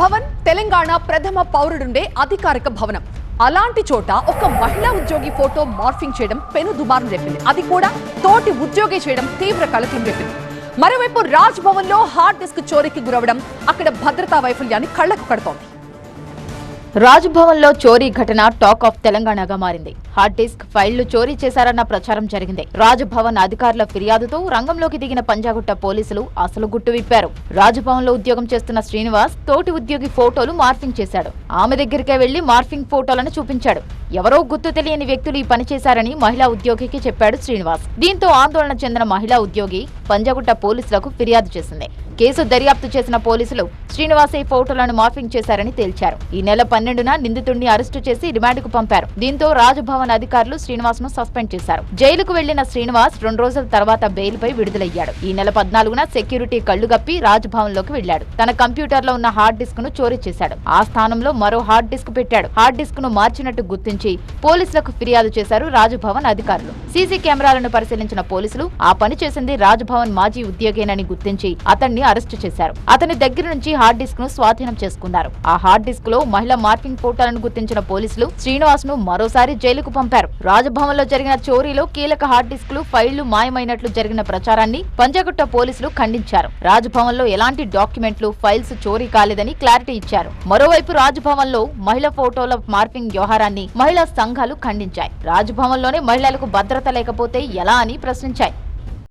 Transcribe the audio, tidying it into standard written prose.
భవన్ తెలంగాణ ప్రథమ పౌరుడుండే అధికారిక భవనం. అలాంటి చోట ఒక మహిళా ఉద్యోగి ఫోటో మార్ఫింగ్ చేయడం పెను దుమారం రేపింది. అది కూడా తోటి ఉద్యోగి చేయడం తీవ్ర కలకలం రేపింది. మరోవైపు రాజ్ భవన్ లో హార్డ్ డిస్క్ చోరీకి గురవడం అక్కడ భద్రతా వైఫల్యాన్ని కళ్లకు కడుతోంది. రాజ్ భవన్ లో చోరీ ఘటన టాక్ ఆఫ్ తెలంగాణగా మారింది. హార్డ్ డిస్క్ ఫైళ్లు చోరీ చేశారన్న ప్రచారం జరిగింది. రాజ్ భవన్ అధికారుల ఫిర్యాదుతో రంగంలోకి దిగిన పంజాగుట్ట పోలీసులు అసలు గుట్టు విప్పారు. రాజ్ భవన్ లో ఉద్యోగం చేస్తున్న శ్రీనివాస్ తోటి ఉద్యోగి ఫోటోలు మార్ఫింగ్ చేశాడు. ఆమె దగ్గరికే వెళ్లి మార్ఫింగ్ ఫోటోలను చూపించాడు. ఎవరో గుర్తు తెలియని వ్యక్తులు ఈ పని చేశారని మహిళా ఉద్యోగికి చెప్పాడు శ్రీనివాస్. దీంతో ఆందోళన చెందిన మహిళా ఉద్యోగి పంజాగుట్ట పోలీసులకు ఫిర్యాదు చేసింది. కేసు దర్యాప్తు చేసిన పోలీసులు శ్రీనివాస్ ఈ ఫోటోలను మార్ఫింగ్ చేశారని తేల్చారు. ఈ నెల 12న నిందితుడిని అరెస్టు చేసి రిమాండ్కు పంపారు. దీంతో రాజ్భవన్ అధికారులు శ్రీనివాస్ ను సస్పెండ్ చేశారు. జైలుకు వెళ్లిన శ్రీనివాస్ 2 రోజుల తర్వాత బెయిల్ పై విడుదలయ్యాడు. ఈ నెల 14న సెక్యూరిటీ కళ్లుగప్పి రాజ్భవన్ లోకి వెళ్లాడు. తన కంప్యూటర్ లో ఉన్న హార్డ్ డిస్క్ ను చోరీ చేశాడు. ఆ స్థానంలో మరో హార్డ్ డిస్క్ పెట్టాడు. హార్డ్ డిస్క్ ను మార్చినట్టు గుర్తించి పోలీసులకు ఫిర్యాదు చేశారు రాజ్భవన్ అధికారులు. సీసీ కెమెరాలను పరిశీలించిన పోలీసులు ఆ పని చేసింది రాజ్భవన్ మాజీ ఉద్యోగేనని గుర్తించి అతన్ని అరెస్టు చేశారు. అతని దగ్గర నుంచి హార్డ్ డిస్క్ ను స్వాధీనం చేసుకున్నారు. ఆ హార్డ్ డిస్క్ లో మహిళా మార్ఫింగ్ ఫోటోలను గుర్తించిన పోలీసులు శ్రీనివాస్ ను మరోసారి జైలుకు పంపారు. రాజ్భవన్ లో జరిగిన చోరీలో కీలక హార్డ్ డిస్క్ లు ఫైళ్లు మాయమైనట్లు జరిగిన ప్రచారాన్ని పంజాగుట్ట పోలీసులు ఖండించారు. రాజ్భవన్ లో ఎలాంటి డాక్యుమెంట్లు ఫైల్స్ చోరీ కాలేదని క్లారిటీ ఇచ్చారు. మరోవైపు రాజ్భవన్ లో మహిళా ఫోటోల మార్ఫింగ్ వ్యవహారాన్ని మహిళా సంఘాలు ఖండించాయి. రాజ్భవన్ లోనే మహిళలకు భద్రత లేకపోతే ఎలా అని ప్రశ్నించాయి.